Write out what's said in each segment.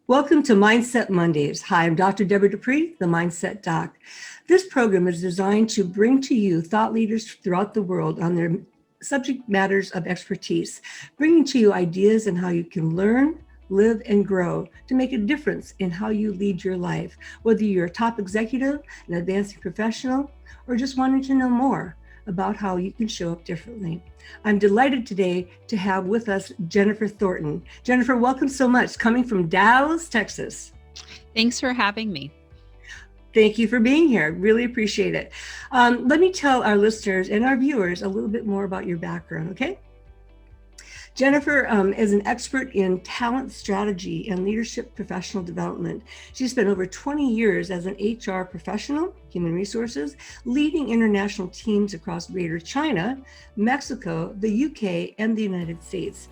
Welcome to Mindset Mondays. Hi, I'm Dr. Debra Dupree, the Mindset Doc. This program is designed to bring to you thought leaders throughout the world on their subject matters of expertise, bringing to you ideas on how you can learn, live, and grow to make a difference in how you lead your life, whether you're a top executive, an advancing professional, or just wanting to know more about how you can show up differently. I'm delighted today to have with us Jennifer Thornton. Jennifer, welcome so much, coming from Dallas, Texas. Thanks for having me. Thank you for being here. Really appreciate it. Let me tell our listeners and our viewers a little bit more about your background, okay? Jennifer is an expert in talent strategy and leadership professional development. She spent over 20 years as an HR professional, human resources, leading international teams across Greater China, Mexico, the UK, and the United States,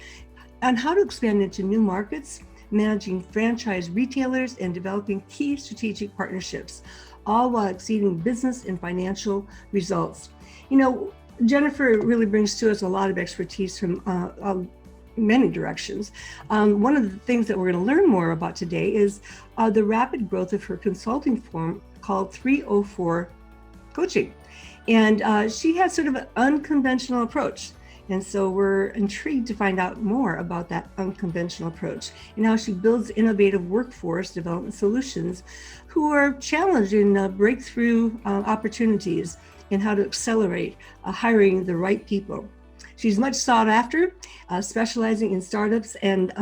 on how to expand into new markets, managing franchise retailers, and developing key strategic partnerships, all while exceeding business and financial results. You know, Jennifer really brings to us a lot of expertise from many directions. One of the things that we're going to learn more about today is the rapid growth of her consulting firm called 304 Coaching. And she has sort of an unconventional approach. And so we're intrigued to find out more about that unconventional approach and how she builds innovative workforce development solutions who are challenged in breakthrough opportunities and how to accelerate hiring the right people. She's much sought after, specializing in startups and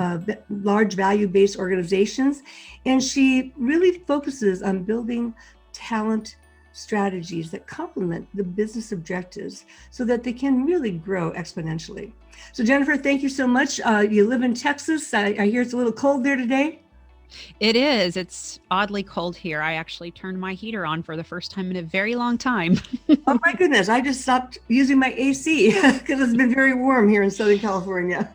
large value-based organizations. And she really focuses on building talent strategies that complement the business objectives so that they can really grow exponentially. So Jennifer, thank you so much. You live in Texas. I hear it's a little cold there today. It is. It's oddly cold here. I actually turned my heater on for the first time in a very long time. Oh my goodness, I just stopped using my AC because it's been very warm here in Southern California.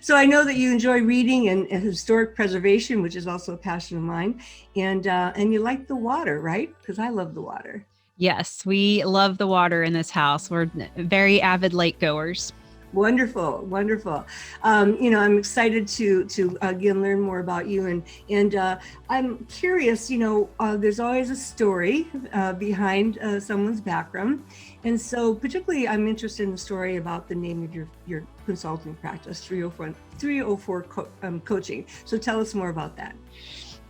So I know that you enjoy reading and historic preservation, which is also a passion of mine. And you like the water, right? Because I love the water. Yes, we love the water in this house. We're very avid lake goers. Wonderful, wonderful. I'm excited to again learn more about you, and I'm curious. There's always a story behind someone's background, and so particularly I'm interested in the story about the name of your consulting practice, 304 Coaching. So tell us more about that.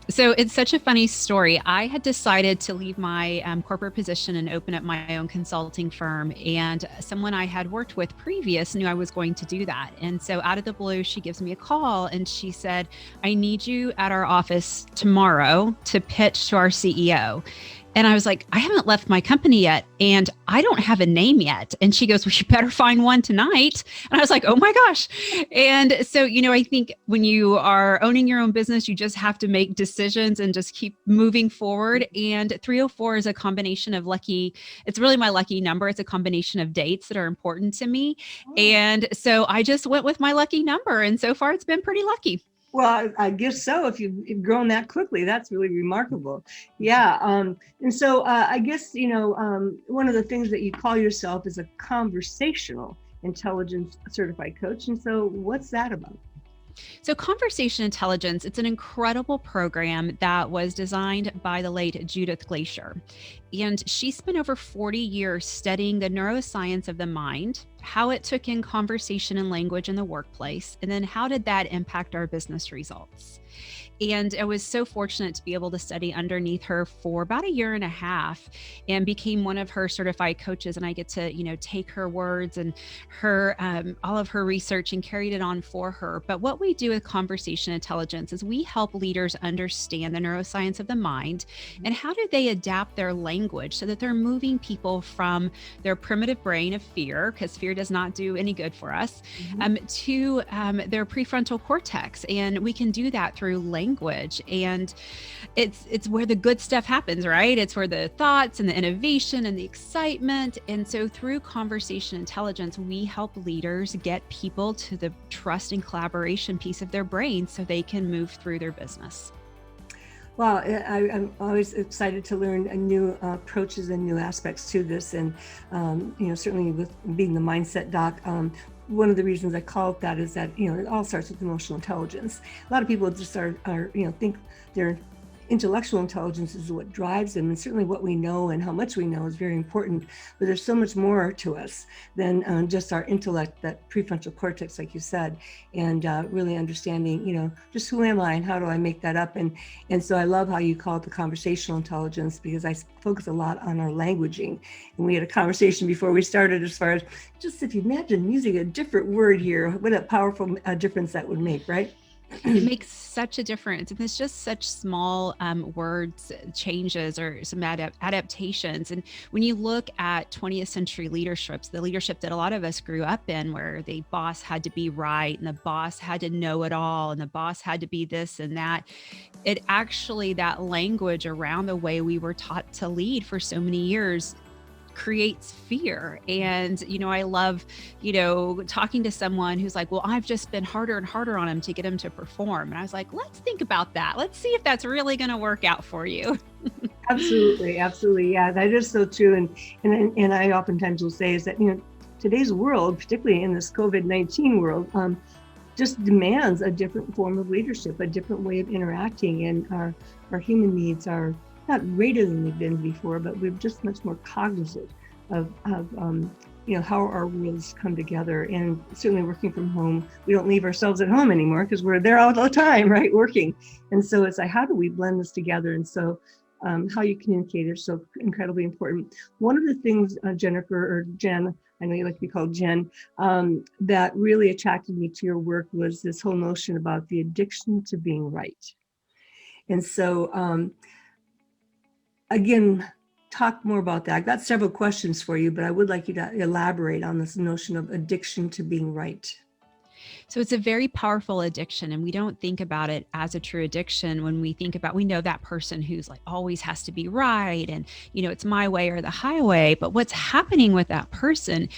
So it's such a funny story. I had decided to leave my corporate position and open up my own consulting firm. And someone I had worked with previous knew I was going to do that. And so out of the blue, she gives me a call and she said, I need you at our office tomorrow to pitch to our CEO. And I was like, I haven't left my company yet and I don't have a name yet. And she goes, well, you better find one tonight. And I was like, oh my gosh. And so, I think when you are owning your own business, you just have to make decisions and just keep moving forward. And 304 is a combination of it's really my lucky number. It's a combination of dates that are important to me. And so I just went with my lucky number. And so far it's been pretty lucky. Well, I guess so. If you've grown that quickly, that's really remarkable. Yeah. And so I guess, one of the things that you call yourself is a conversational intelligence certified coach. And so what's that about? So Conversational Intelligence, it's an incredible program that was designed by the late Judith Glacier. And she spent over 40 years studying the neuroscience of the mind, how it took in conversation and language in the workplace, and then how did that impact our business results. And I was so fortunate to be able to study underneath her for about a year and a half and became one of her certified coaches. And I get to, take her words and her, all of her research and carried it on for her. But what we do with Conversational Intelligence is we help leaders understand the neuroscience of the mind and how do they adapt their language so that they're moving people from their primitive brain of fear, because fear does not do any good for us, to their prefrontal cortex. And we can do that through language. And it's where the good stuff happens, right? It's where the thoughts and the innovation and the excitement. And so through Conversational Intelligence, we help leaders get people to the trust and collaboration piece of their brain so they can move through their business. Well, I'm always excited to learn new approaches and new aspects to this. And, certainly with being the Mindset Doc, one of the reasons I call it that is that, it all starts with emotional intelligence. A lot of people just are think their intellectual intelligence is what drives them, and certainly what we know and how much we know is very important, but there's so much more to us than just our intellect, that prefrontal cortex, like you said, and really understanding, just who am I and how do I make that up. And so I love how you call it the conversational intelligence, because I focus a lot on our languaging. And we had a conversation before we started as far as just, if you imagine using a different word here, what a powerful difference that would make, right? It makes such a difference. And it's just such small words changes or some adaptations. And when you look at 20th century leaderships, the leadership that a lot of us grew up in, where the boss had to be right and the boss had to know it all and the boss had to be this and that, it actually, that language around the way we were taught to lead for so many years creates fear. And, I love, talking to someone who's like, well, I've just been harder and harder on him to get him to perform. And I was like, let's think about that. Let's see if that's really going to work out for you. Absolutely. Absolutely. Yeah, that is so true. And I oftentimes will say is that, today's world, particularly in this COVID-19 world, just demands a different form of leadership, a different way of interacting, and our human needs are not greater than they've been before, but we're just much more cognizant of how our worlds come together. And certainly working from home, we don't leave ourselves at home anymore because we're there all the time, right, working. And so it's like, how do we blend this together? And so how you communicate is so incredibly important. One of the things, Jennifer, or Jen, I know you like to be called Jen, that really attracted me to your work was this whole notion about the addiction to being right. And so, again, talk more about that. I've got several questions for you, but I would like you to elaborate on this notion of addiction to being right. So it's a very powerful addiction, and we don't think about it as a true addiction. When we think about, we know that person who's like always has to be right, and it's my way or the highway. But what's happening with that person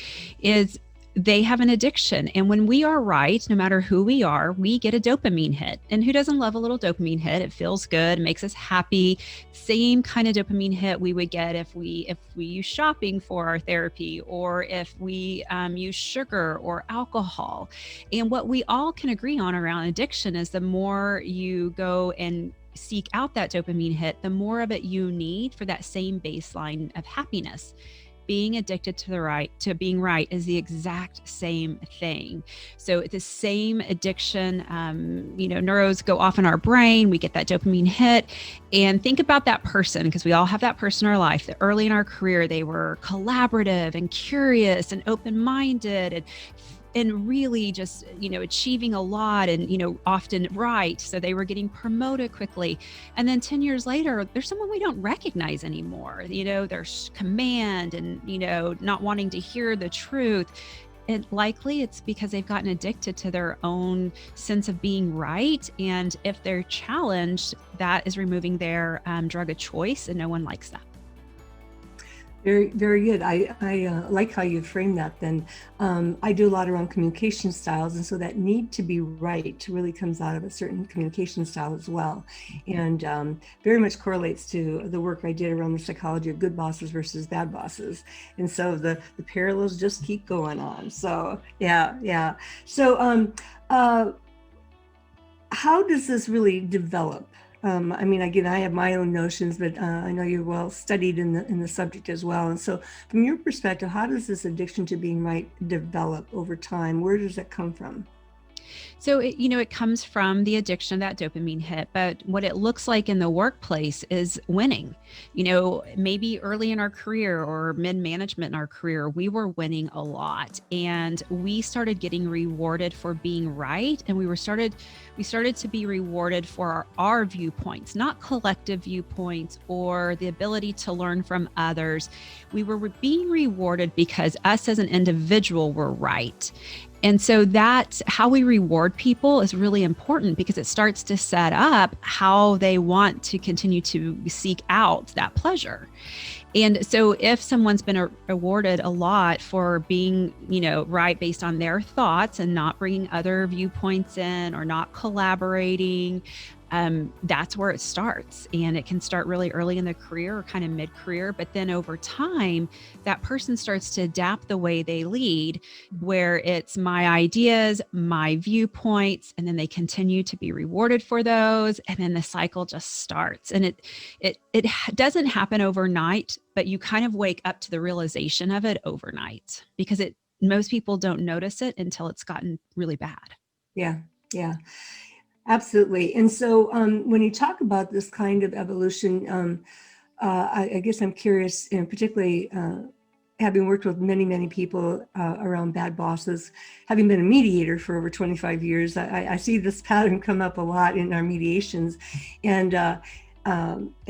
is they have an addiction. And when we are right, no matter who we are, we get a dopamine hit. And who doesn't love a little dopamine hit? It feels good, makes us happy. Same kind of dopamine hit we would get if we use shopping for our therapy, or if we use sugar or alcohol. And what we all can agree on around addiction is the more you go and seek out that dopamine hit, the more of it you need for that same baseline of happiness. Being addicted to being right is the exact same thing. So it's the same addiction. Neuros go off in our brain. We get that dopamine hit. And think about that person, because we all have that person in our life that early in our career, they were collaborative and curious and open-minded and really just, achieving a lot and, often right. So they were getting promoted quickly. And then 10 years later, there's someone we don't recognize anymore. There's command and, not wanting to hear the truth. And likely it's because they've gotten addicted to their own sense of being right. And if they're challenged, that is removing their drug of choice, and no one likes that. Very, very good. I like how you frame that. Then I do a lot around communication styles, and so that need to be right really comes out of a certain communication style as well, and very much correlates to the work I did around the psychology of good bosses versus bad bosses. And so the parallels just keep going on. So yeah. So how does this really develop? Again, I have my own notions, but I know you're well studied in the subject as well. And so from your perspective, how does this addiction to being right develop over time? Where does that come from? So it comes from the addiction of that dopamine hit, but what it looks like in the workplace is winning. Maybe early in our career or mid-management in our career, we were winning a lot, and we started getting rewarded for being right. And we started to be rewarded for our viewpoints, not collective viewpoints or the ability to learn from others. We were being rewarded because us as an individual were right. And so that's how we reward people is really important, because it starts to set up how they want to continue to seek out that pleasure. And so if someone's been awarded a lot for being, right based on their thoughts and not bringing other viewpoints in or not collaborating, that's where it starts. And it can start really early in the career or kind of mid-career, but then over time, that person starts to adapt the way they lead, where it's my ideas, my viewpoints, and then they continue to be rewarded for those. And then the cycle just starts. And it doesn't happen overnight, but you kind of wake up to the realization of it overnight, because most people don't notice it until it's gotten really bad. Yeah, yeah. Absolutely. And so when you talk about this kind of evolution, I guess I'm curious, and particularly having worked with many, many people around bad bosses, having been a mediator for over 25 years, I see this pattern come up a lot in our mediations. And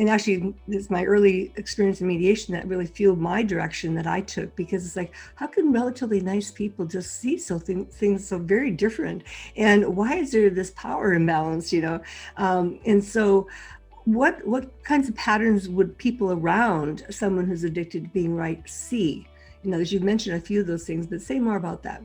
actually, it's my early experience in mediation that really fueled my direction that I took, because it's like, how can relatively nice people just see things so very different? And why is there this power imbalance, And so what kinds of patterns would people around someone who's addicted to being right see? As you've mentioned a few of those things, but say more about that.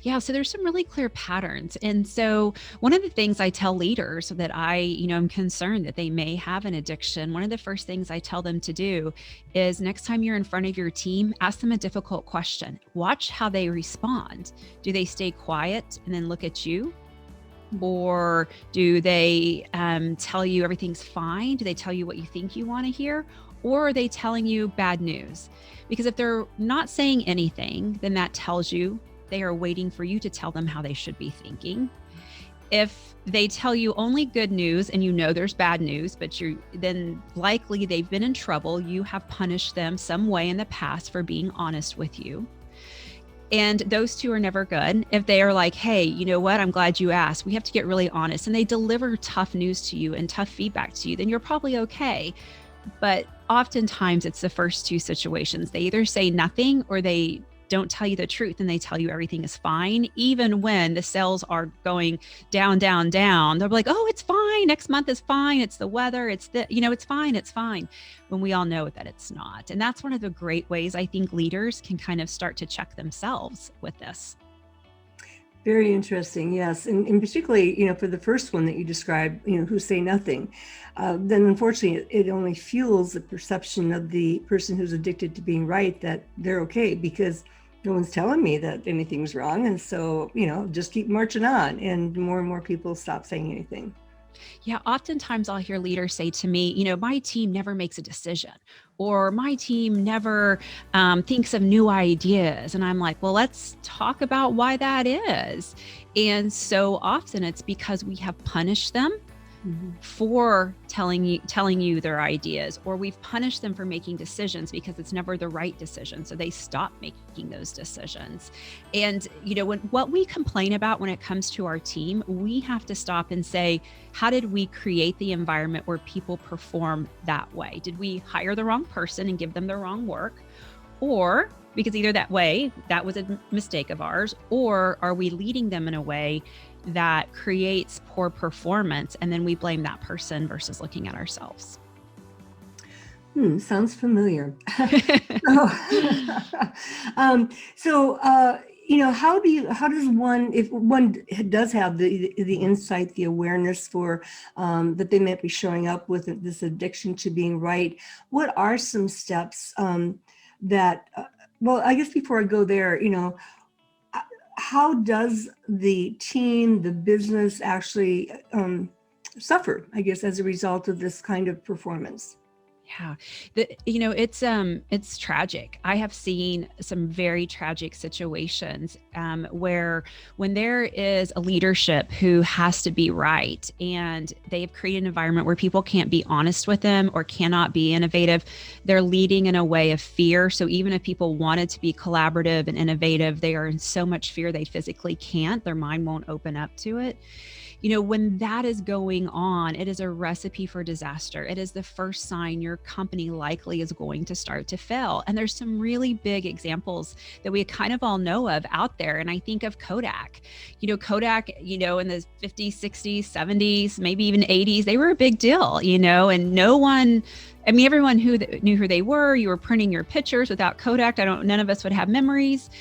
Yeah, so there's some really clear patterns. And so one of the things I tell leaders that I'm concerned that they may have an addiction, one of the first things I tell them to do is next time you're in front of your team, ask them a difficult question. Watch how they respond. Do they stay quiet and then look at you? Or do they tell you everything's fine? Do they tell you what you think you want to hear? Or are they telling you bad news? Because if they're not saying anything, then that tells you they are waiting for you to tell them how they should be thinking. If they tell you only good news and there's bad news, but then likely they've been in trouble, you have punished them some way in the past for being honest with you. And those two are never good. If they are like, hey, you know what? I'm glad you asked. We have to get really honest. And they deliver tough news to you and tough feedback to you, then you're probably okay. But oftentimes it's the first two situations. They either say nothing or they don't tell you the truth and they tell you everything is fine. Even when the sales are going down, down, down, they'll be like, oh, it's fine. Next month is fine. It's the weather. It's fine. It's fine. When we all know that it's not. And that's one of the great ways I think leaders can kind of start to check themselves with this. Very interesting. Yes. And particularly, for the first one that you described, who say nothing, then unfortunately it only fuels the perception of the person who's addicted to being right, that they're okay because no one's telling me that anything's wrong. And so, just keep marching on, and more people stop saying anything. Yeah, oftentimes I'll hear leaders say to me, my team never makes a decision, or my team never thinks of new ideas. And I'm like, well, let's talk about why that is. And so often it's because we have punished them for telling you their ideas, or we've punished them for making decisions because it's never the right decision. So they stop making those decisions. And, what we complain about when it comes to our team, we have to stop and say, how did we create the environment where people perform that way? Did we hire the wrong person and give them the wrong work? Or because either that way, that was a mistake of ours, or are we leading them in a way that creates poor performance, and then we blame that person versus looking at ourselves? Sounds familiar. How does one, if one does have the insight, the awareness for that they might be showing up with this addiction to being right, what are some steps that, well, I guess before I go there, how does the team, the business actually suffer, I guess, as a result of this kind of performance? Yeah, it's tragic. I have seen some very tragic situations where when there is a leadership who has to be right, and they've created an environment where people can't be honest with them or cannot be innovative, they're leading in a way of fear. So even if people wanted to be collaborative and innovative, they are in so much fear they physically can't. Their mind won't open up to it. When that is going on, it is a recipe for disaster. It is the first sign your company likely is going to start to fail. And there's some really big examples that we kind of all know of out there. And I think of Kodak. Kodak, in the 50s, 60s, 70s, maybe even 80s, they were a big deal, and everyone who knew who they were. You were printing your pictures. Without Kodak, none of us would have memories.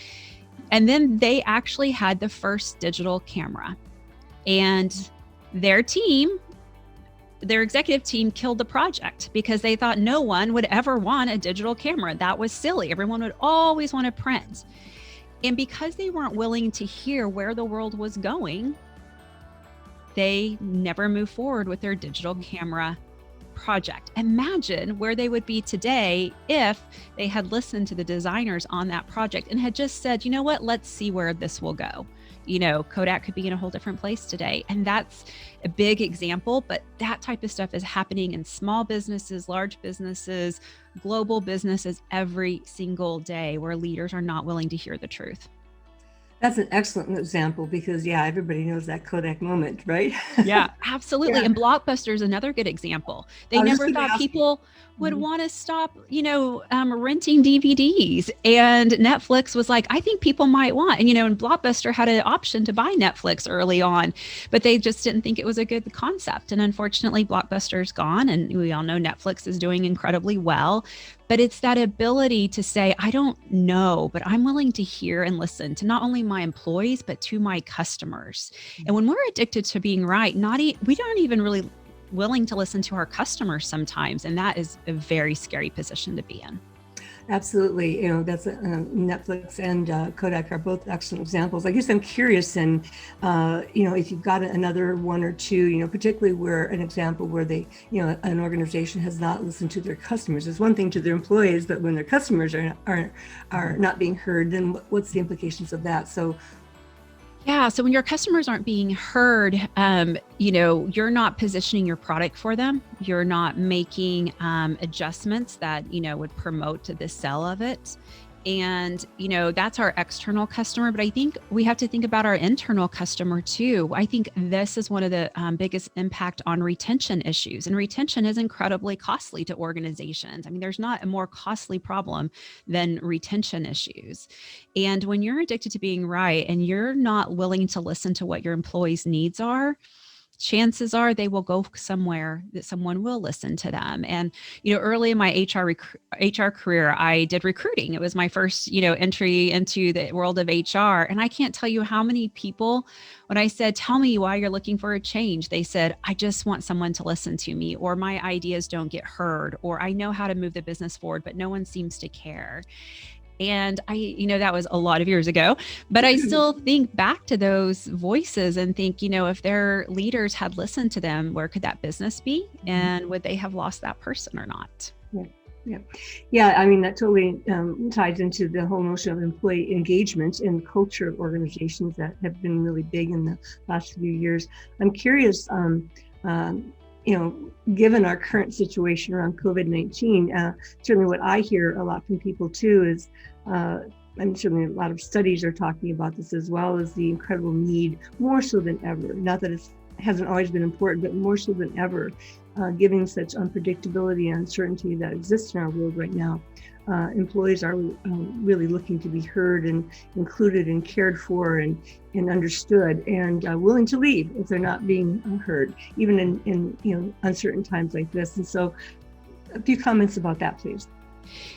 And then they actually had the first digital camera. And their team their executive team killed the project because they thought no one would ever want a digital camera. That was silly. Everyone would always want to print. And because they weren't willing to hear where the world was going, they never moved forward with their digital camera project. Imagine where they would be today if they had listened to the designers on that project and had just said, you know what, let's see where this will go. Kodak could be in a whole different place today. And that's a big example, but that type of stuff is happening in small businesses, large businesses, global businesses every single day, where leaders are not willing to hear the truth. That's an excellent example because, everybody knows that Kodak moment, right? Yeah, absolutely. Yeah. And Blockbuster is another good example. They never thought people would want to stop, renting DVDs. And Netflix was like, I think people might want, and Blockbuster had an option to buy Netflix early on, but they just didn't think it was a good concept. And unfortunately, Blockbuster's gone, and we all know Netflix is doing incredibly well. But it's that ability to say, I don't know, but I'm willing to hear and listen to not only my employees, but to my customers. And when we're addicted to being right, we aren't even really willing to listen to our customers sometimes. And that is a very scary position to be in. Absolutely. That's Netflix and Kodak are both excellent examples. I guess I'm curious, and if you've got another one or two, particularly where an example where they, an organization has not listened to their customers. It's one thing to their employees, but when their customers are not being heard, then what's the implications of that? So when your customers aren't being heard, you're not positioning your product for them. You're not making adjustments that, would promote to the sale of it. And, that's our external customer. But I think we have to think about our internal customer too. I think this is one of the biggest impact on retention issues. And retention is incredibly costly to organizations. I mean, there's not a more costly problem than retention issues. And when you're addicted to being right and you're not willing to listen to what your employees' needs are, chances are they will go somewhere that someone will listen to them. And, early in my HR career, I did recruiting. It was my first, entry into the world of HR. And I can't tell you how many people, when I said, tell me why you're looking for a change, they said, I just want someone to listen to me, or my ideas don't get heard, or I know how to move the business forward, but no one seems to care. And that was a lot of years ago, but I still think back to those voices and think, if their leaders had listened to them, where could that business be? And would they have lost that person or not? Yeah. I mean, that totally ties into the whole notion of employee engagement and culture of organizations that have been really big in the last few years. I'm curious, given our current situation around COVID-19, certainly what I hear a lot from people too is, and certainly a lot of studies are talking about this as well, is the incredible need, more so than ever, not that it hasn't always been important, but more so than ever, given such unpredictability and uncertainty that exists in our world right now. Employees are really looking to be heard and included and cared for and understood, and willing to leave if they're not being heard, even in uncertain times like this. And so a few comments about that, please.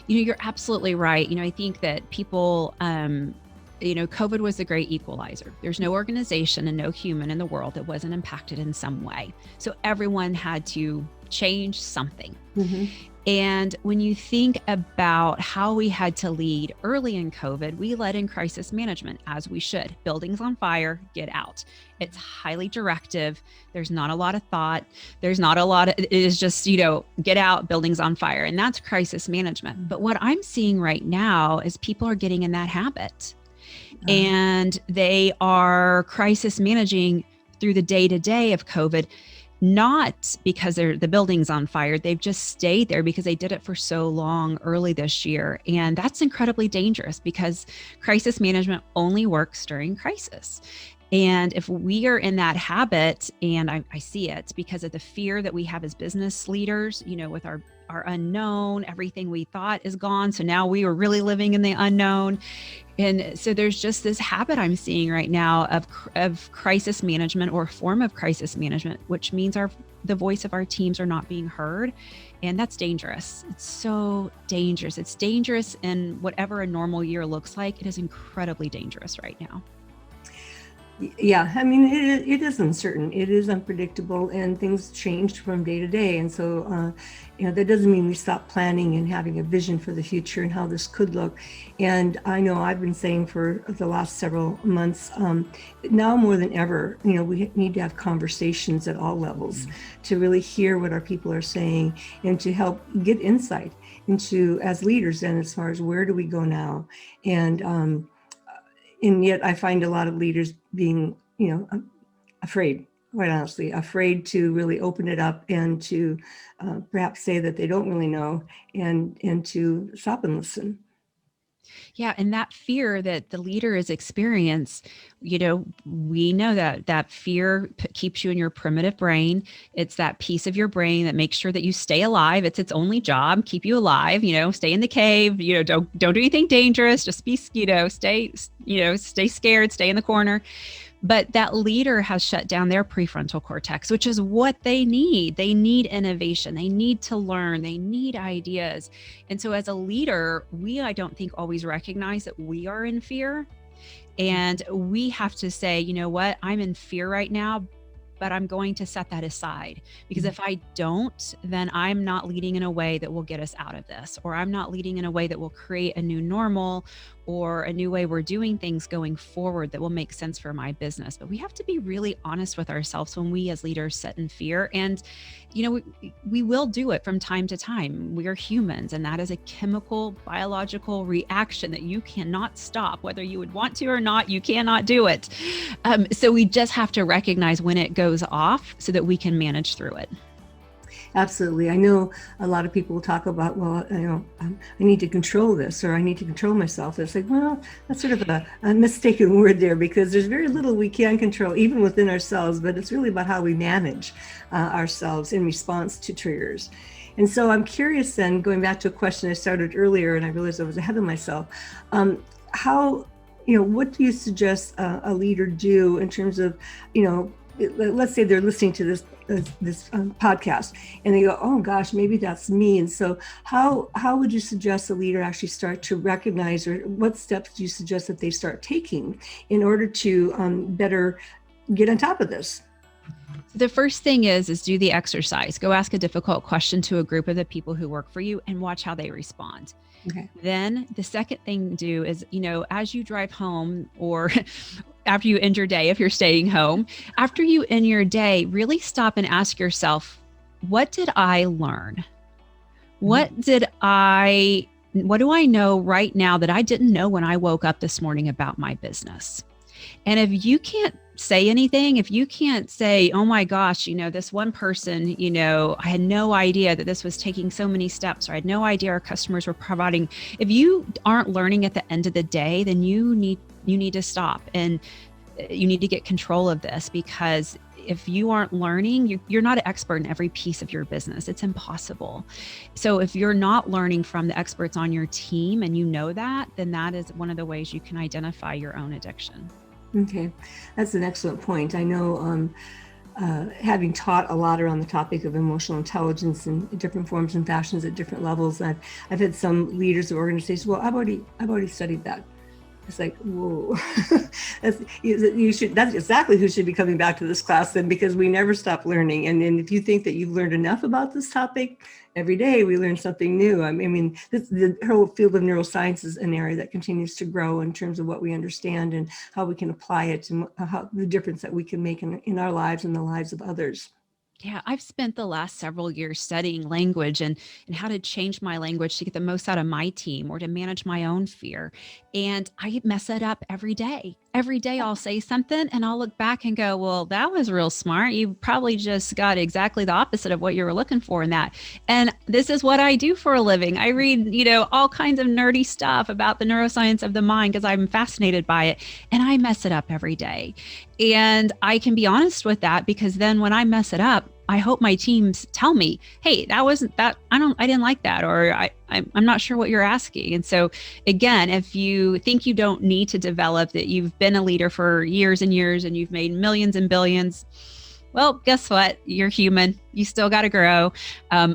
You're absolutely right. I think that people, COVID was the great equalizer. There's no organization and no human in the world that wasn't impacted in some way. So everyone had to change something. Mm-hmm. And when you think about how we had to lead early in COVID, we led in crisis management, as we should. Buildings on fire, get out. It's highly directive. There's not a lot of thought. It is just, get out, buildings on fire. And that's crisis management. But what I'm seeing right now is people are getting in that habit. And they are crisis managing through the day-to-day of COVID, not because the building's on fire. They've just stayed there because they did it for so long early this year. And that's incredibly dangerous because crisis management only works during crisis. And if we are in that habit, and I see it because of the fear that we have as business leaders, with our unknown, everything we thought is gone. So now we are really living in the unknown. And so there's just this habit I'm seeing right now of crisis management, or a form of crisis management, which means the voice of our teams are not being heard. And that's dangerous. It's so dangerous. It's dangerous in whatever a normal year looks like. It is incredibly dangerous right now. Yeah, I mean, it is uncertain. It is unpredictable, and things change from day to day. And so, that doesn't mean we stop planning and having a vision for the future and how this could look. And I know I've been saying for the last several months, now more than ever, we need to have conversations at all levels to really hear what our people are saying and to help get insight into, as leaders, then as far as where do we go now. And yet I find a lot of leaders being, afraid, quite honestly, afraid to really open it up and to perhaps say that they don't really know, and to stop and listen. Yeah, and that fear that the leader is experience, we know that fear keeps you in your primitive brain. It's that piece of your brain that makes sure that you stay alive. It's its only job, keep you alive. Stay in the cave. Don't do anything dangerous. Just be, stay scared. Stay in the corner. But that leader has shut down their prefrontal cortex, which is what they need. They need innovation. They need to learn. They need ideas. And so as a leader, I don't think always recognize that we are in fear. And we have to say, you know what, I'm in fear right now, but I'm going to set that aside, because if I don't, then I'm not leading in a way that will get us out of this, or I'm not leading in a way that will create a new normal or a new way we're doing things going forward that will make sense for my business. But we have to be really honest with ourselves when we as leaders sit in fear. And, we will do it from time to time. We are humans, and that is a chemical, biological reaction that you cannot stop. Whether you would want to or not, you cannot do it. So we just have to recognize when it goes off so that we can manage through it. Absolutely. I know a lot of people talk about, well, I need to control this, or I need to control myself. It's like, well, that's sort of a mistaken word there, because there's very little we can control, even within ourselves, but it's really about how we manage ourselves in response to triggers. And so I'm curious then, going back to a question I started earlier, and I realized I was ahead of myself, what do you suggest a leader do in terms of, let's say they're listening to this podcast and they go, oh gosh, maybe that's me. And so how would you suggest a leader actually start to recognize, or what steps do you suggest that they start taking in order to better get on top of this? The first thing is do the exercise. Go ask a difficult question to a group of the people who work for you and watch how they respond. Okay. Then the second thing to do is, as you drive home, or after you end your day, if you're staying home, after you end your day, really stop and ask yourself, what did I learn? What do I know right now that I didn't know when I woke up this morning about my business? And if you can't say anything, if you can't say, oh my gosh, this one person, I had no idea that this was taking so many steps, or I had no idea our customers were providing. If you aren't learning at the end of the day, then you need to stop, and you need to get control of this, because if you aren't learning, you're not an expert in every piece of your business. It's impossible. So if you're not learning from the experts on your team, and you know that, then that is one of the ways you can identify your own addiction. Okay, that's an excellent point. I know, having taught a lot around the topic of emotional intelligence in different forms and fashions at different levels, I've had some leaders of organizations, well, I've already studied that. It's like, whoa, that's exactly who should be coming back to this class then, because we never stop learning. And if you think that you've learned enough about this topic, every day we learn something new. I mean, the whole field of neuroscience is an area that continues to grow in terms of what we understand and how we can apply it, and how the difference that we can make in our lives and the lives of others. Yeah, I've spent the last several years studying language and how to change my language to get the most out of my team, or to manage my own fear. And I mess it up every day. Every day I'll say something and I'll look back and go, well, that was real smart. You probably just got exactly the opposite of what you were looking for in that. And this is what I do for a living. I read, all kinds of nerdy stuff about the neuroscience of the mind because I'm fascinated by it. And I mess it up every day. And I can be honest with that, because then when I mess it up, I hope my teams tell me, hey, that wasn't that. I didn't like that, or I'm not sure what you're asking. And so again, if you think you don't need to develop that, you've been a leader for years and years and you've made millions and billions, well, guess what? You're human. You still got to grow.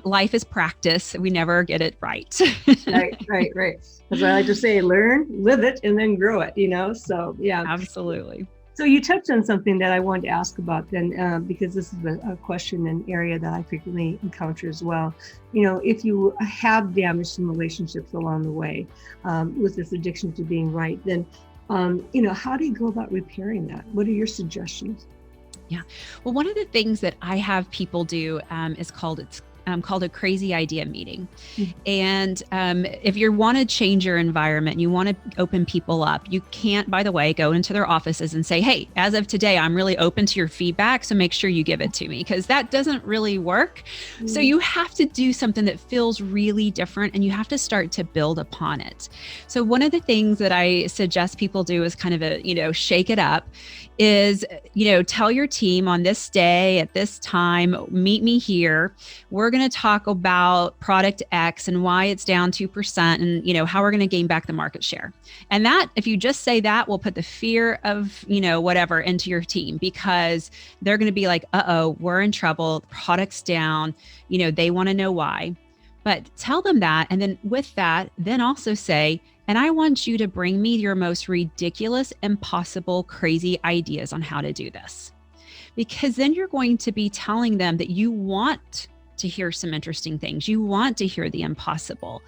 Life is practice. We never get it right. Right. As I like to say, learn, live it, and then grow it, So yeah. Absolutely. So you touched on something that I wanted to ask about then, because this is a question and area that I frequently encounter as well. If you have damaged some relationships along the way with this addiction to being right, then, how do you go about repairing that? What are your suggestions? Yeah. Well, one of the things that I have people do is called a crazy idea meeting. And if you want to change your environment, you want to open people up, you can't, by the way, go into their offices and say, hey, as of today, I'm really open to your feedback, so make sure you give it to me, because that doesn't really work. So you have to do something that feels really different, and you have to start to build upon it. So one of the things that I suggest people do is kind of shake it up, is, tell your team on this day at this time, meet me here. We're going to talk about product X and why it's down 2% and, how we're going to gain back the market share. And that, if you just say that, will put the fear of, whatever into your team, because they're going to be like, uh-oh, we're in trouble. The product's down. They want to know why. But tell them that. And then with that, then also say, and I want you to bring me your most ridiculous, impossible, crazy ideas on how to do this. Because then you're going to be telling them that you want to hear some interesting things. You want to hear the impossible.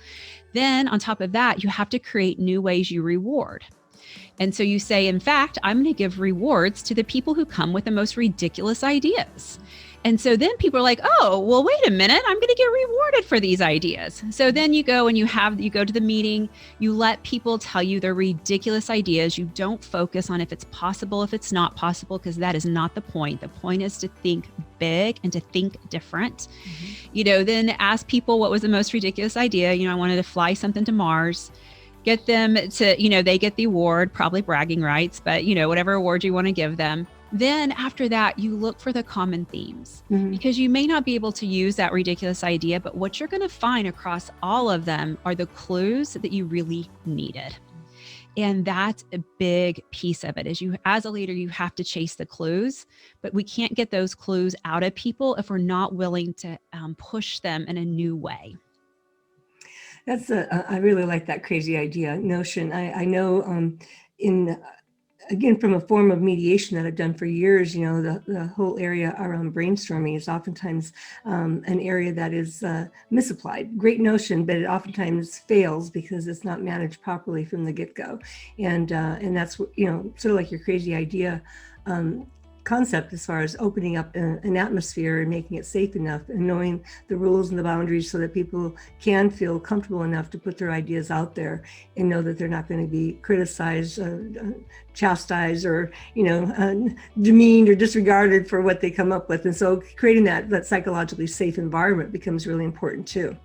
Then on top of that, you have to create new ways you reward. And so you say, in fact, I'm going to give rewards to the people who come with the most ridiculous ideas. And so then people are like, oh, well, wait a minute, I'm going to get rewarded for these ideas. So then you go and you go to the meeting, you let people tell you their ridiculous ideas. You don't focus on if it's possible, if it's not possible, because that is not the point. The point is to think big and to think different. Then ask people, what was the most ridiculous idea? I wanted to fly something to Mars. Get them to, they get the award, probably bragging rights, but whatever award you want to give them. Then after that, you look for the common themes, because you may not be able to use that ridiculous idea, but what you're going to find across all of them are the clues that you really needed. And that's a big piece of it, is as a leader, you have to chase the clues, but we can't get those clues out of people if we're not willing to push them in a new way. I really like that crazy idea notion. I know again, from a form of mediation that I've done for years, the whole area around brainstorming is oftentimes an area that is misapplied. Great notion, but it oftentimes fails because it's not managed properly from the get-go. And that's, sort of like your crazy idea concept, as far as opening up an atmosphere and making it safe enough and knowing the rules and the boundaries so that people can feel comfortable enough to put their ideas out there and know that they're not going to be criticized, chastised, or demeaned or disregarded for what they come up with. And so creating that psychologically safe environment becomes really important too.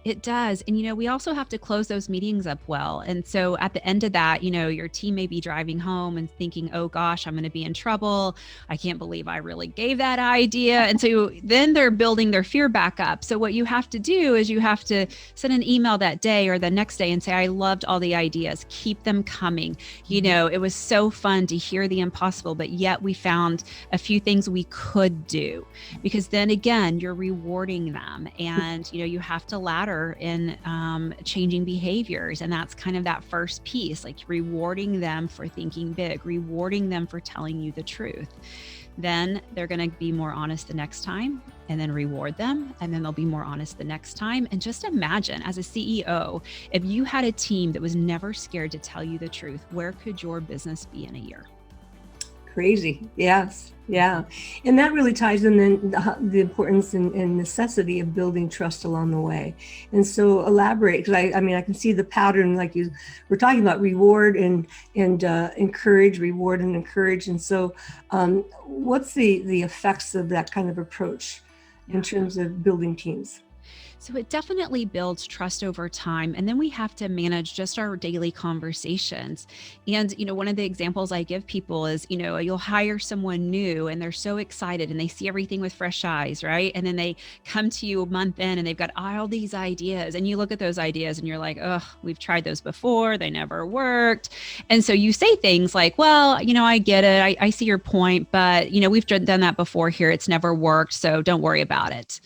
It does. And, we also have to close those meetings up well. And so at the end of that, your team may be driving home and thinking, oh gosh, I'm going to be in trouble. I can't believe I really gave that idea. And so then they're building their fear back up. So what you have to do is you have to send an email that day or the next day and say, I loved all the ideas. Keep them coming. It was so fun to hear the impossible, but yet we found a few things we could do, because then again, you're rewarding them, and, you have to ladder in changing behaviors. And that's kind of that first piece, like rewarding them for thinking big, rewarding them for telling you the truth. Then they're going to be more honest the next time, and then reward them. And then they'll be more honest the next time. And just imagine, as a CEO, if you had a team that was never scared to tell you the truth, where could your business be in a year? Crazy. Yes. Yeah. And that really ties in then the importance and necessity of building trust along the way. And so elaborate, because I can see the pattern, like you were talking about, reward and encourage, reward and encourage. And so what's the effects of that kind of approach in terms of building teams? So it definitely builds trust over time. And then we have to manage just our daily conversations. And, one of the examples I give people is, you'll hire someone new and they're so excited and they see everything with fresh eyes, right? And then they come to you a month in and they've got all these ideas, and you look at those ideas and you're like, oh, we've tried those before. They never worked. And so you say things like, well, I get it. I see your point, but, we've done that before here. It's never worked. So don't worry about it.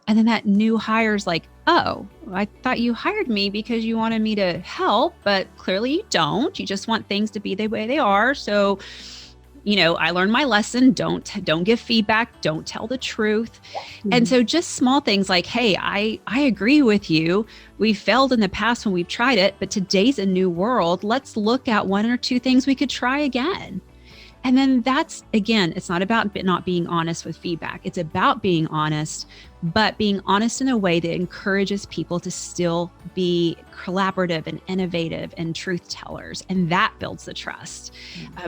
And then that new hire's like, oh, I thought you hired me because you wanted me to help, but clearly you don't. You just want things to be the way they are. So I learned my lesson. Don't give feedback. Don't tell the truth. And so just small things like, hey, I agree with you. We failed in the past when we've tried it, but today's a new world. Let's look at one or two things we could try again. And then that's, again, it's not about not being honest with feedback. It's about being honest, but being honest in a way that encourages people to still be collaborative and innovative and truth tellers. And that builds the trust.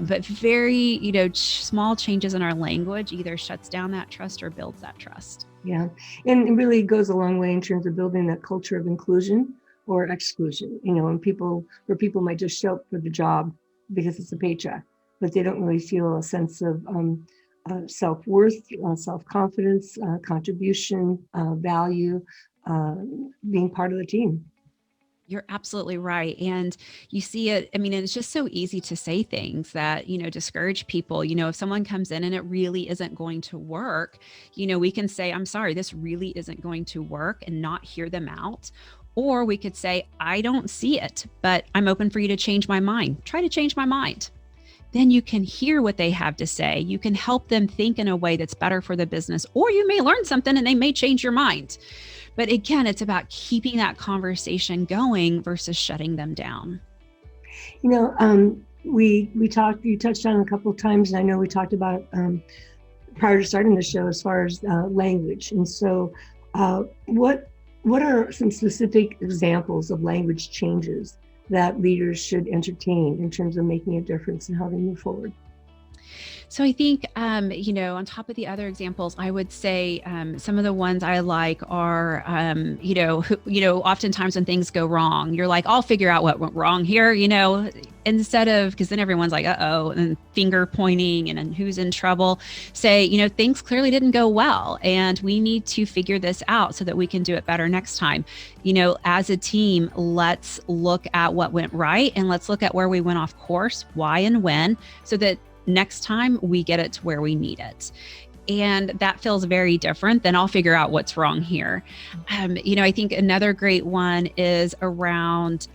But very, small changes in our language either shuts down that trust or builds that trust. Yeah. And it really goes a long way in terms of building that culture of inclusion or exclusion, where people might just show up for the job because it's a paycheck, but they don't really feel a sense of self-worth, self-confidence, contribution, value, being part of the team. You're absolutely right. And you see it. I mean, it's just so easy to say things that, discourage people. If someone comes in and it really isn't going to work, we can say, I'm sorry, this really isn't going to work, and not hear them out. Or we could say, I don't see it, but I'm open for you to change my mind. Try to change my mind. Then you can hear what they have to say. You can help them think in a way that's better for the business, or you may learn something and they may change your mind. But again, it's about keeping that conversation going versus shutting them down. You touched on it a couple of times, and I know we talked about it prior to starting the show as far as language. And so what are some specific examples of language changes that leaders should entertain in terms of making a difference in how they move forward? So I think, on top of the other examples, I would say some of the ones I like are, oftentimes when things go wrong, you're like, I'll figure out what went wrong here, instead of, because then everyone's like, uh-oh, and finger pointing and who's in trouble. Say, things clearly didn't go well, and we need to figure this out so that we can do it better next time. As a team, let's look at what went right, and let's look at where we went off course, why and when, so that next time we get it to where we need it. And that feels very different than I'll figure out what's wrong here. I think another great one is around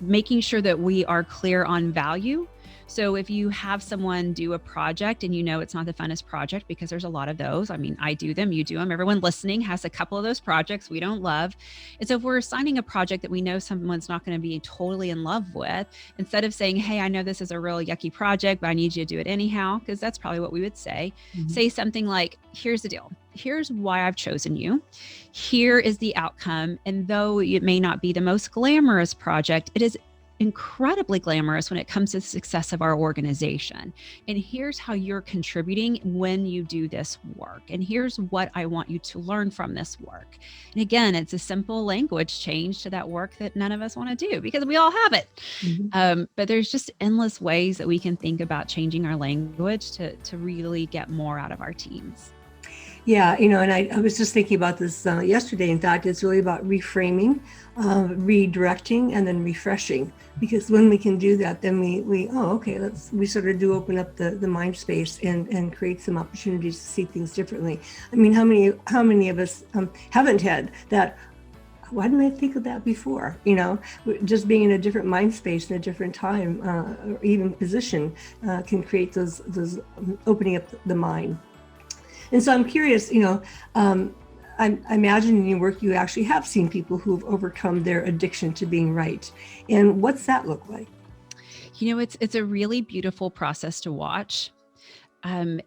making sure that we are clear on value. So if you have someone do a project and it's not the funnest project, because there's a lot of those. I mean, I do them, you do them. Everyone listening has a couple of those projects we don't love. And so if we're assigning a project that we know someone's not going to be totally in love with, instead of saying, hey, I know this is a real yucky project, but I need you to do it anyhow, because that's probably what we would say. Say something like, here's the deal. Here's why I've chosen you. Here is the outcome. And though it may not be the most glamorous project, it is incredibly glamorous when it comes to the success of our organization. And here's how you're contributing when you do this work. And here's what I want you to learn from this work. And again, it's a simple language change to that work that none of us want to do, because we all have it. But there's just endless ways that we can think about changing our language to really get more out of our teams. Yeah, and I was just thinking about this yesterday. In fact, it's really about reframing, redirecting, and then refreshing. Because when we can do that, then we sort of do open up the mind space and create some opportunities to see things differently. I mean, how many of us haven't had that? Why didn't I think of that before? Just being in a different mind space in a different time or even position can create those opening up the mind. And so I'm curious, I imagine in your work, you actually have seen people who've overcome their addiction to being right. And what's that look like? It's a really beautiful process to watch. And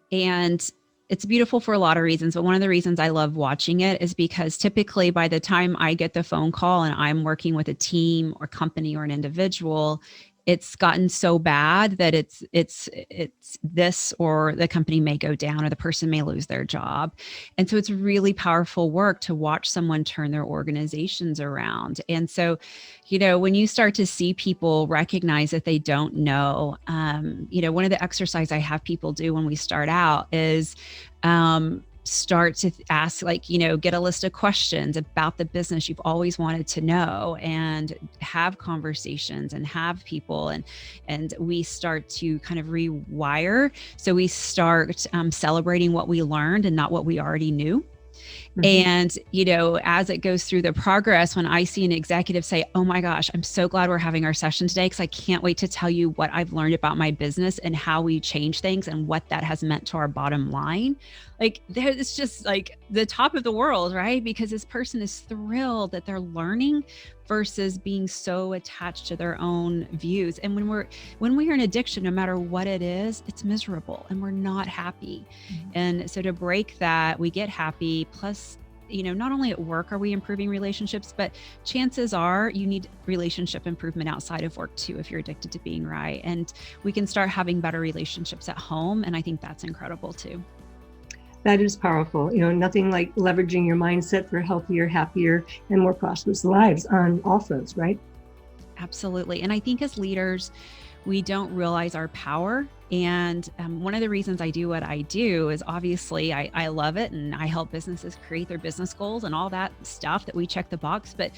it's beautiful for a lot of reasons, but one of the reasons I love watching it is because typically by the time I get the phone call and I'm working with a team or company or an individual, it's gotten so bad that it's this, or the company may go down, or the person may lose their job. And so it's really powerful work to watch someone turn their organizations around. And so, when you start to see people recognize that they don't know, one of the exercises I have people do when we start out is start to ask, get a list of questions about the business you've always wanted to know, and have conversations and have people. And we start to kind of rewire. So we start celebrating what we learned and not what we already knew. And, as it goes through the progress, when I see an executive say, oh my gosh, I'm so glad we're having our session today because I can't wait to tell you what I've learned about my business and how we change things and what that has meant to our bottom line. Like, it's just like the top of the world, right? Because this person is thrilled that they're learning versus being so attached to their own views. And when we are in addiction, no matter what it is, it's miserable and we're not happy. And so to break that, we get happy. Plus, not only at work are we improving relationships, but chances are you need relationship improvement outside of work too, if you're addicted to being right. And we can start having better relationships at home. And I think that's incredible too. That is powerful. Nothing like leveraging your mindset for healthier, happier, and more prosperous lives on all fronts, right? Absolutely. And I think as leaders, we don't realize our power. And one of the reasons I do what I do is obviously I love it and I help businesses create their business goals and all that stuff that we check the box. But,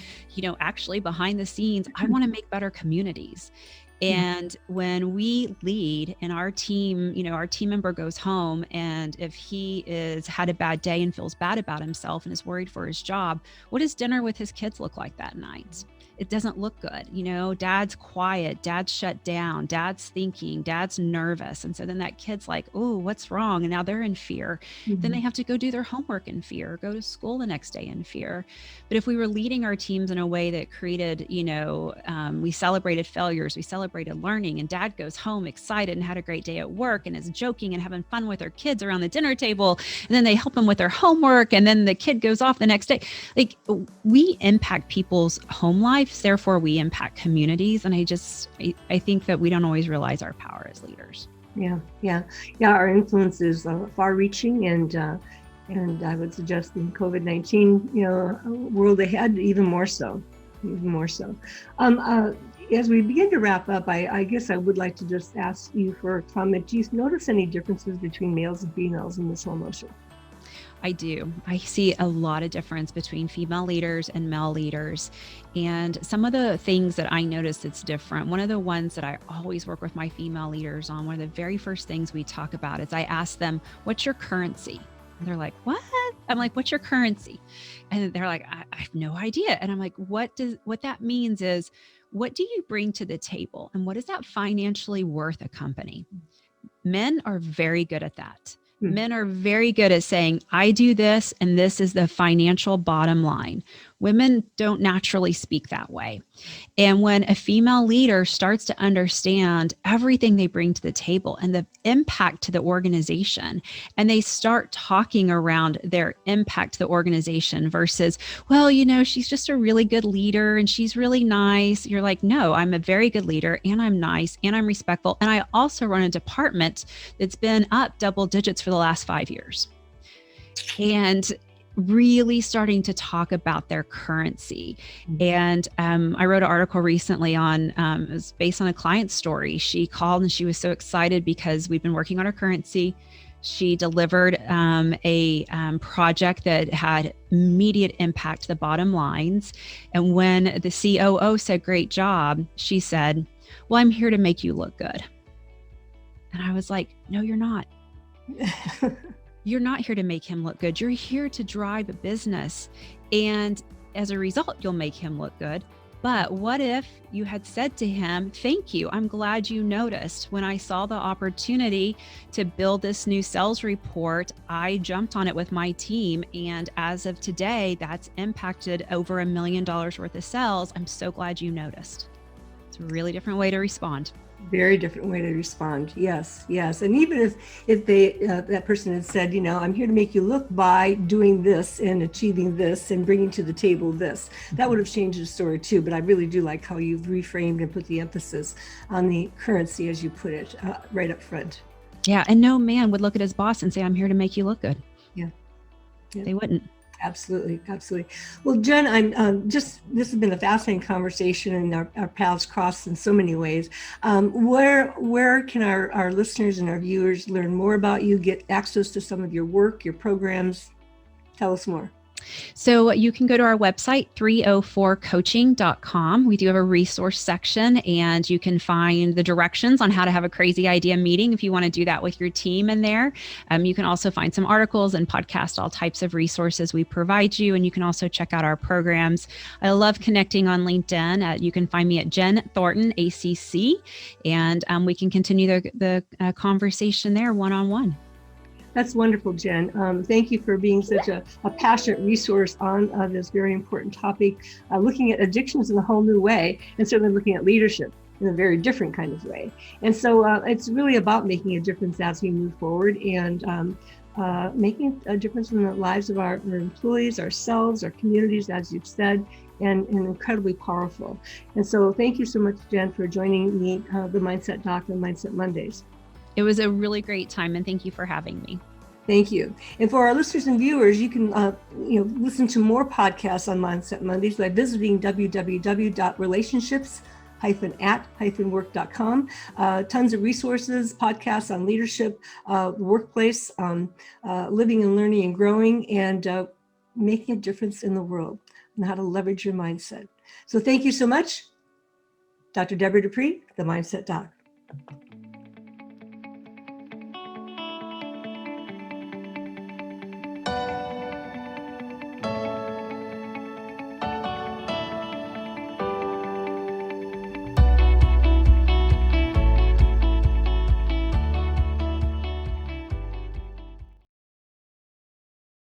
actually behind the scenes, I want to make better communities. And when we lead and our team, our team member goes home, and if he is had a bad day and feels bad about himself and is worried for his job, what does dinner with his kids look like that night? It doesn't look good. Dad's quiet, dad's shut down, dad's thinking, dad's nervous. And so then that kid's like, oh, what's wrong? And now they're in fear. Then they have to go do their homework in fear, go to school the next day in fear. But if we were leading our teams in a way that created, we celebrated failures, we celebrated learning, and dad goes home excited and had a great day at work and is joking and having fun with their kids around the dinner table. And then they help them with their homework. And then the kid goes off the next day. Like, we impact people's home life. Therefore, we impact communities. And I think that we don't always realize our power as leaders. Yeah. Our influence is far-reaching, and I would suggest in COVID-19, world ahead, even more so. As we begin to wrap up, I guess I would like to just ask you for a comment. Do you notice any differences between males and females in this whole motion? I do. I see a lot of difference between female leaders and male leaders. And some of the things that I notice that's different, one of the ones that I always work with my female leaders on, one of the very first things we talk about is I ask them, what's your currency? And they're like, what? I'm like, what's your currency? And they're like, I have no idea. And I'm like, what that means is, what do you bring to the table? And what is that financially worth a company? Men are very good at that. Men are very good at saying, I do this, and this is the financial bottom line. Women don't naturally speak that way. And when a female leader starts to understand everything they bring to the table and the impact to the organization, and they start talking around their impact to the organization versus, well, she's just a really good leader and she's really nice. You're like, no, I'm a very good leader and I'm nice and I'm respectful. And I also run a department that's been up double digits for the last 5 years. And really starting to talk about their currency. And I wrote an article recently on, it was based on a client story. She called and she was so excited because we've been working on her currency. She delivered a project that had immediate impact to the bottom lines. And when the COO said, great job, she said, well, I'm here to make you look good. And I was like, no, you're not. You're not here to make him look good. You're here to drive a business. And as a result, you'll make him look good. But what if you had said to him, thank you, I'm glad you noticed. When I saw the opportunity to build this new sales report, I jumped on it with my team. And as of today, that's impacted over $1 million worth of sales. I'm so glad you noticed. It's a really different way to respond. Very different way to respond. Yes. And even if they that person had said, I'm here to make you look by doing this and achieving this and bringing to the table this, that would have changed the story too. But I really do like how you've reframed and put the emphasis on the currency, as you put it, right up front. Yeah. And no man would look at his boss and say, I'm here to make you look good. Yeah. They wouldn't. Absolutely. Well, Jen, this has been a fascinating conversation, and our paths crossed in so many ways. Where can our listeners and our viewers learn more about you, get access to some of your work, your programs? Tell us more. So you can go to our website, 304coaching.com. We do have a resource section, and you can find the directions on how to have a crazy idea meeting if you want to do that with your team in there. You can also find some articles and podcast, all types of resources we provide you. And you can also check out our programs. I love connecting on LinkedIn. You can find me at Jen Thornton A.C.C. And we can continue the conversation there one-on-one. That's wonderful, Jen. Thank you for being such a passionate resource on this very important topic, looking at addictions in a whole new way, and certainly looking at leadership in a very different kind of way. And so it's really about making a difference as we move forward, and making a difference in the lives of our employees, ourselves, our communities, as you've said, and incredibly powerful. And so thank you so much, Jen, for joining me, the Mindset Doc and Mindset Mondays. It was a really great time, and thank you for having me. Thank you. And for our listeners and viewers, you can listen to more podcasts on Mindset Mondays by visiting www.relationships-at-work.com. Tons of resources, podcasts on leadership, workplace, living and learning and growing, and making a difference in the world, and how to leverage your mindset. So thank you so much. Dr. Debra Dupree, the Mindset Doc.